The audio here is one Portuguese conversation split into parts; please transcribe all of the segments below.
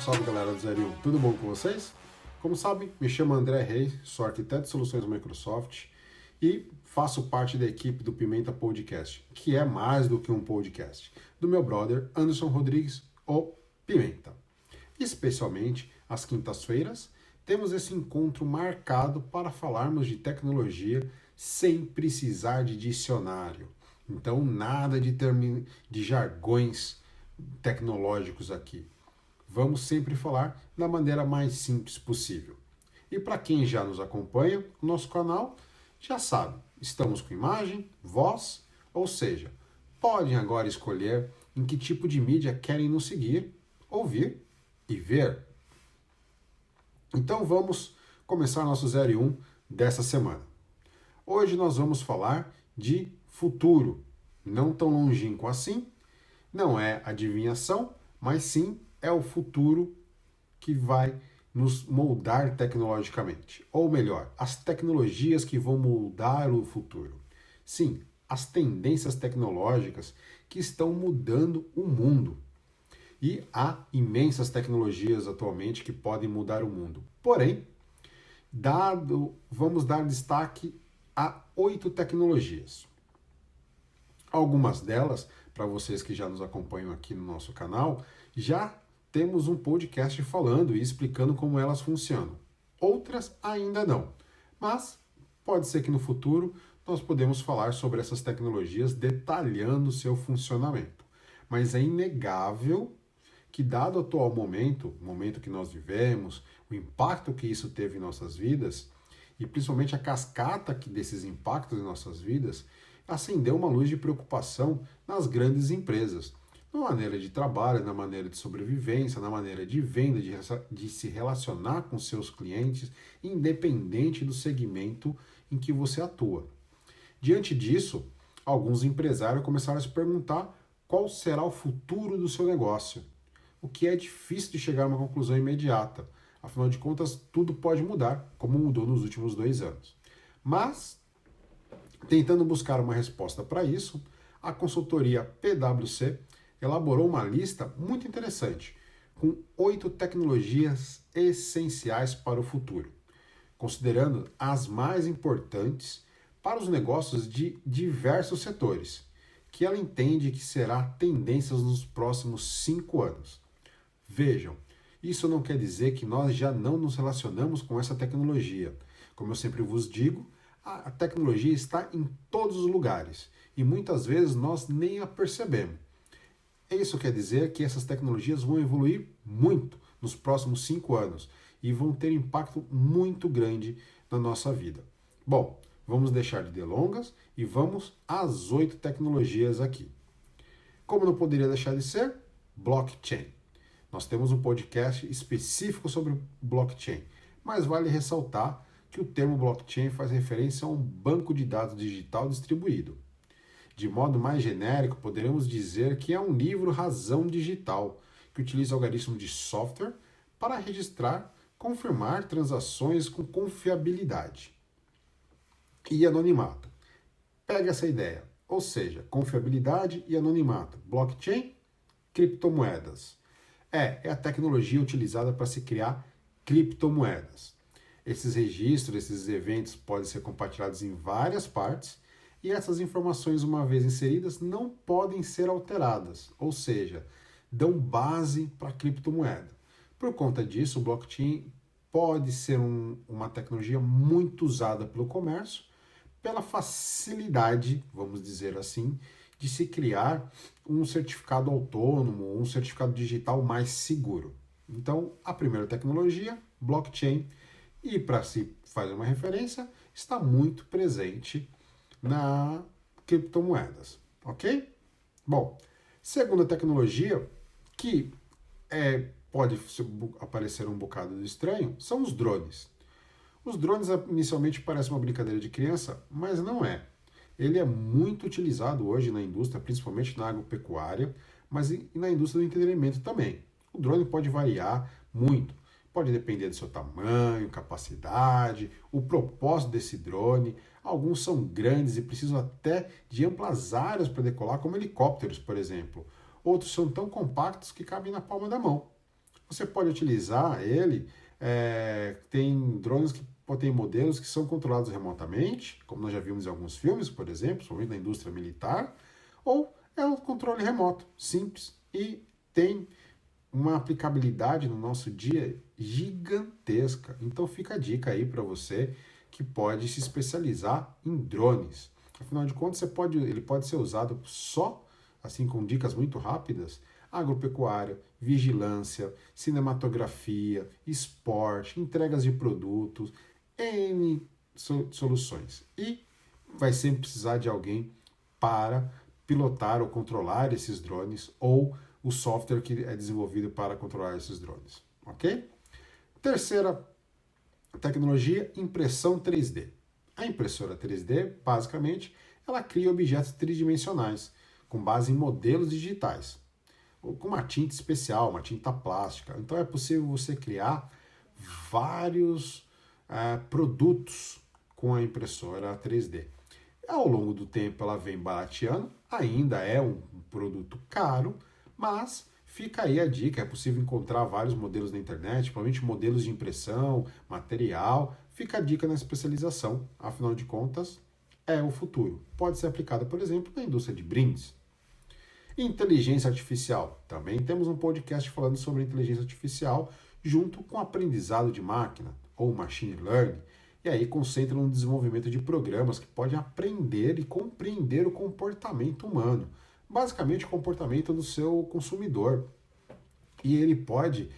salve galera do 01, tudo bom com vocês? Como sabem, me chamo André Reis, sou arquiteto de soluções Microsoft e faço parte da equipe do Pimenta Podcast, que é mais do que um podcast, do meu brother Anderson Rodrigues, o Pimenta. Especialmente às quintas-feiras, temos esse encontro marcado para falarmos de tecnologia sem precisar de dicionário. Então, nada de jargões tecnológicos aqui. Vamos sempre falar da maneira mais simples possível. E para quem já nos acompanha, o nosso canal já sabe, estamos com imagem, voz, ou seja, podem agora escolher em que tipo de mídia querem nos seguir, ouvir e ver. Então vamos começar nosso 01 dessa semana. Hoje nós vamos falar de futuro, não tão longínquo assim, não é adivinhação, mas sim é o futuro que vai nos moldar tecnologicamente. Ou melhor, as tecnologias que vão moldar o futuro. Sim, as tendências tecnológicas que estão mudando o mundo. E há imensas tecnologias atualmente que podem mudar o mundo. Porém, vamos dar destaque a 8 tecnologias. Algumas delas, para vocês que já nos acompanham aqui no nosso canal, já temos um podcast falando e explicando como elas funcionam. Outras ainda não, mas pode ser que no futuro nós podemos falar sobre essas tecnologias detalhando seu funcionamento. Mas é inegável que, dado o atual momento, o momento que nós vivemos, o impacto que isso teve em nossas vidas, e principalmente a cascata desses impactos em nossas vidas, acendeu uma luz de preocupação nas grandes empresas, na maneira de trabalho, na maneira de sobrevivência, na maneira de venda, de se relacionar com seus clientes, independente do segmento em que você atua. Diante disso, alguns empresários começaram a se perguntar qual será o futuro do seu negócio, o que é difícil de chegar a uma conclusão imediata. Afinal de contas, tudo pode mudar, como mudou nos últimos 2 anos. Mas, tentando buscar uma resposta para isso, a consultoria PwC elaborou uma lista muito interessante, com 8 tecnologias essenciais para o futuro, considerando as mais importantes para os negócios de diversos setores, que ela entende que será tendências nos próximos 5 anos. Vejam, isso não quer dizer que nós já não nos relacionamos com essa tecnologia. Como eu sempre vos digo, a tecnologia está em todos os lugares e muitas vezes nós nem a percebemos. Isso quer dizer que essas tecnologias vão evoluir muito nos próximos 5 anos e vão ter impacto muito grande na nossa vida. Bom, vamos deixar de delongas e vamos às 8 tecnologias aqui. Como não poderia deixar de ser? Blockchain. Nós temos um podcast específico sobre blockchain, mas vale ressaltar que o termo blockchain faz referência a um banco de dados digital distribuído. De modo mais genérico, poderemos dizer que é um livro-razão digital, que utiliza algoritmos de software para registrar, confirmar transações com confiabilidade e anonimato. Pega essa ideia, ou seja, confiabilidade e anonimato. Blockchain, criptomoedas. É a tecnologia utilizada para se criar criptomoedas. Esses registros, esses eventos podem ser compartilhados em várias partes e essas informações, uma vez inseridas, não podem ser alteradas, ou seja, dão base para a criptomoeda. Por conta disso, o blockchain pode ser uma tecnologia muito usada pelo comércio, pela facilidade, vamos dizer assim, de se criar um certificado autônomo, um certificado digital mais seguro. Então, a primeira tecnologia, blockchain, e para se fazer uma referência, está muito presente na criptomoedas, ok? Bom, segunda tecnologia que pode aparecer um bocado estranho são os drones. Os drones inicialmente parecem uma brincadeira de criança, mas não é. Ele é muito utilizado hoje na indústria, principalmente na agropecuária, mas e na indústria do entretenimento também. O drone pode variar muito. Pode depender do seu tamanho, capacidade, o propósito desse drone. Alguns são grandes e precisam até de amplas áreas para decolar, como helicópteros, por exemplo. Outros são tão compactos que cabem na palma da mão. você pode utilizar ele, tem drones que tem modelos que são controlados remotamente, como nós já vimos em alguns filmes, por exemplo, principalmente na indústria militar, ou é um controle remoto, simples, e tem uma aplicabilidade no nosso dia gigantesca. Então fica a dica aí para você que pode se especializar em drones. Afinal de contas, ele pode ser usado só, assim com dicas muito rápidas, agropecuária, vigilância, cinematografia, esporte, entregas de produtos, N soluções. E vai sempre precisar de alguém para pilotar ou controlar esses drones ou o software que é desenvolvido para controlar esses drones, ok? Terceira tecnologia, impressão 3D. A impressora 3D, basicamente, ela cria objetos tridimensionais com base em modelos digitais, com uma tinta especial, uma tinta plástica. Então é possível você criar vários produtos com a impressora 3D. Ao longo do tempo ela vem barateando, ainda é um produto caro, mas fica aí a dica, é possível encontrar vários modelos na internet, provavelmente modelos de impressão, material, fica a dica na especialização, afinal de contas é o futuro. Pode ser aplicada, por exemplo, na indústria de brindes. Inteligência artificial, também temos um podcast falando sobre inteligência artificial junto com aprendizado de máquina, ou machine learning, e aí concentra no desenvolvimento de programas que podem aprender e compreender o comportamento humano, basicamente o comportamento do seu consumidor. E ele pode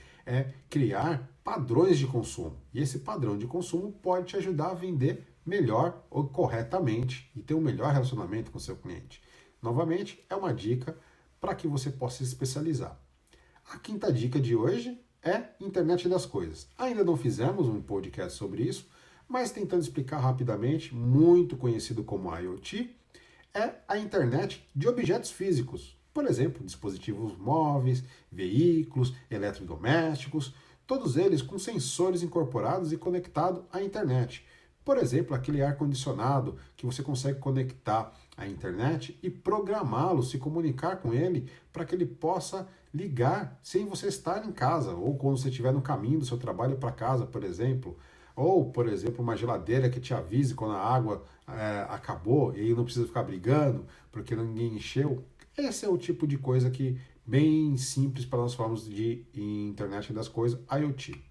criar padrões de consumo. E esse padrão de consumo pode te ajudar a vender melhor ou corretamente e ter um melhor relacionamento com o seu cliente. Novamente, é uma dica para que você possa se especializar. A quinta dica de hoje é Internet das Coisas. Ainda não fizemos um podcast sobre isso, mas tentando explicar rapidamente, muito conhecido como IoT, é a internet de objetos físicos. Por exemplo, dispositivos móveis, veículos, eletrodomésticos, todos eles com sensores incorporados e conectados à internet. Por exemplo, aquele ar-condicionado que você consegue conectar à internet e programá-lo, se comunicar com ele para que ele possa ligar sem você estar em casa, ou quando você estiver no caminho do seu trabalho para casa, por exemplo. Ou, por exemplo, uma geladeira que te avise quando a água acabou e aí não precisa ficar brigando porque ninguém encheu. Esse é o tipo de coisa que bem simples para nós falarmos de internet das coisas, IoT.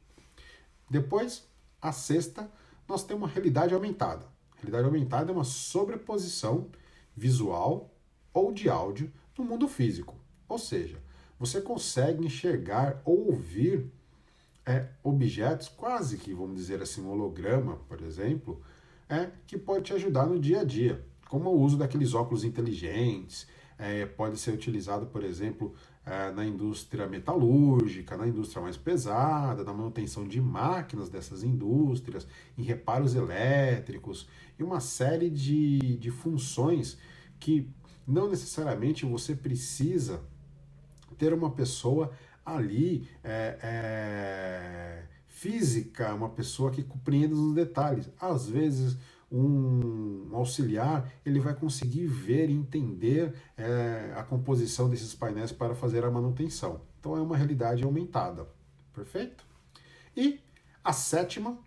Depois, a sexta, nós temos uma realidade aumentada. Realidade aumentada é uma sobreposição visual ou de áudio no mundo físico. Ou seja, você consegue enxergar ou ouvir objetos, quase que, vamos dizer assim, um holograma, por exemplo, que pode te ajudar no dia a dia, como o uso daqueles óculos inteligentes, pode ser utilizado, por exemplo, na indústria metalúrgica, na indústria mais pesada, na manutenção de máquinas dessas indústrias, em reparos elétricos, e uma série de funções que não necessariamente você precisa ter uma pessoa ali física, uma pessoa que compreenda os detalhes. Às vezes, um auxiliar ele vai conseguir ver e entender a composição desses painéis para fazer a manutenção. Então, é uma realidade aumentada. Perfeito? E a sétima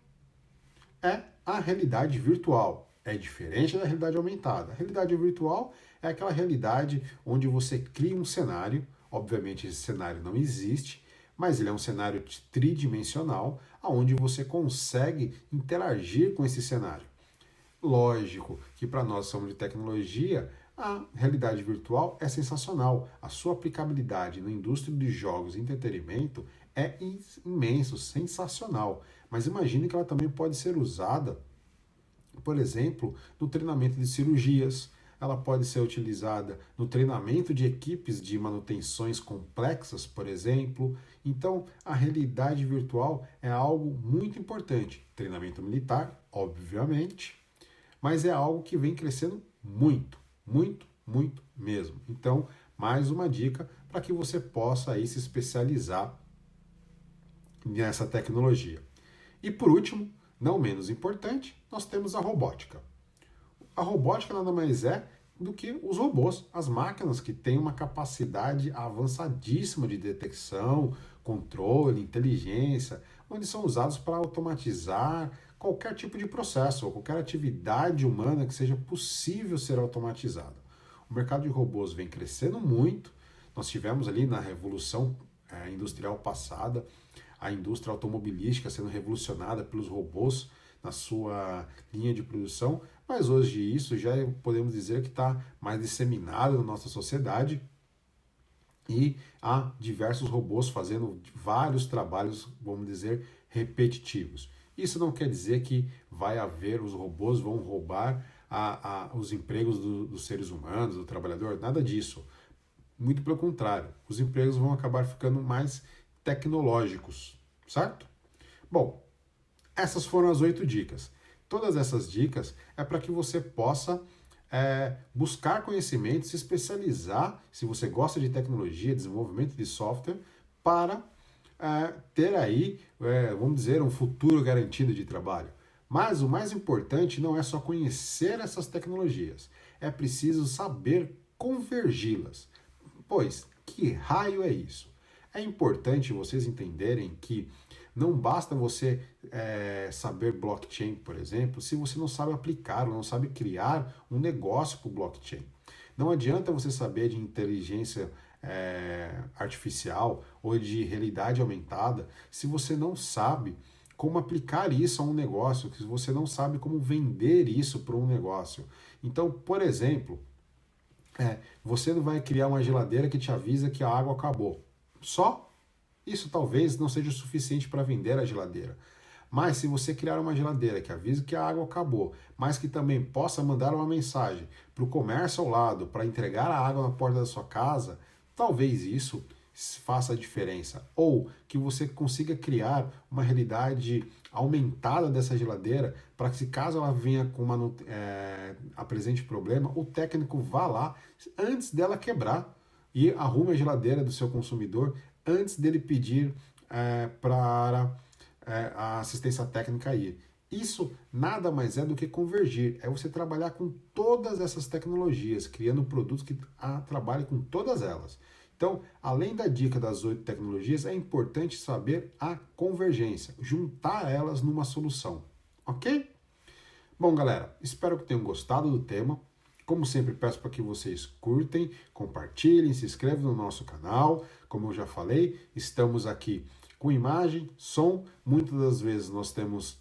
é a realidade virtual. É diferente da realidade aumentada. A realidade virtual é aquela realidade onde você cria um cenário. Obviamente esse cenário não existe, mas ele é um cenário tridimensional, onde você consegue interagir com esse cenário. Lógico que para nós somos de tecnologia, a realidade virtual é sensacional. A sua aplicabilidade na indústria de jogos e entretenimento é imenso, sensacional. Mas imagine que ela também pode ser usada, por exemplo, no treinamento de cirurgias. Ela pode ser utilizada no treinamento de equipes de manutenções complexas, por exemplo. Então, a realidade virtual é algo muito importante. Treinamento militar, obviamente, mas é algo que vem crescendo muito, muito, muito mesmo. Então, mais uma dica para que você possa aí se especializar nessa tecnologia. E por último, não menos importante, nós temos a robótica. A robótica nada mais é do que os robôs, as máquinas que têm uma capacidade avançadíssima de detecção, controle, inteligência, onde são usados para automatizar qualquer tipo de processo ou qualquer atividade humana que seja possível ser automatizada. O mercado de robôs vem crescendo muito. Nós tivemos ali na Revolução Industrial passada a indústria automobilística sendo revolucionada pelos robôs na sua linha de produção, mas hoje isso já podemos dizer que está mais disseminado na nossa sociedade e há diversos robôs fazendo vários trabalhos, vamos dizer, repetitivos. Isso não quer dizer que os robôs vão roubar os empregos dos seres humanos, do trabalhador, nada disso. Muito pelo contrário, os empregos vão acabar ficando mais tecnológicos, certo? Bom, essas foram as 8 dicas. Todas essas dicas é para que você possa buscar conhecimento, se especializar, se você gosta de tecnologia, desenvolvimento de software, para ter aí, vamos dizer, um futuro garantido de trabalho. Mas o mais importante não é só conhecer essas tecnologias, é preciso saber convergi-las. Pois, que raio é isso? É importante vocês entenderem que não basta você saber blockchain, por exemplo, se você não sabe aplicar, não sabe criar um negócio para o blockchain. Não adianta você saber de inteligência artificial ou de realidade aumentada se você não sabe como aplicar isso a um negócio, se você não sabe como vender isso para um negócio. Então, por exemplo, você não vai criar uma geladeira que te avisa que a água acabou. Só isso talvez não seja o suficiente para vender a geladeira. Mas se você criar uma geladeira que avise que a água acabou, mas que também possa mandar uma mensagem para o comércio ao lado, para entregar a água na porta da sua casa, talvez isso faça a diferença. Ou que você consiga criar uma realidade aumentada dessa geladeira para que, se caso ela venha com apresente problema, o técnico vá lá antes dela quebrar e arrume a geladeira do seu consumidor antes dele pedir para a assistência técnica ir. Isso nada mais é do que convergir, é você trabalhar com todas essas tecnologias, criando produtos que trabalhem com todas elas. Então, além da dica das 8 tecnologias, é importante saber a convergência, juntar elas numa solução, ok? Bom, galera, espero que tenham gostado do tema. Como sempre, peço para que vocês curtem, compartilhem, se inscrevam no nosso canal. Como eu já falei, estamos aqui com imagem, som. Muitas das vezes nós temos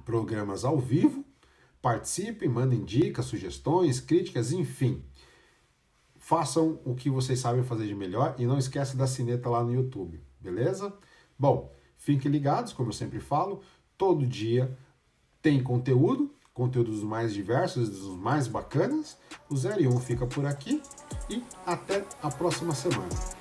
programas ao vivo. Participem, mandem dicas, sugestões, críticas, enfim. Façam o que vocês sabem fazer de melhor e não esqueçam da sineta lá no YouTube, beleza? Bom, fiquem ligados, como eu sempre falo, todo dia tem conteúdos mais diversos, dos mais bacanas. O 01 fica por aqui e até a próxima semana.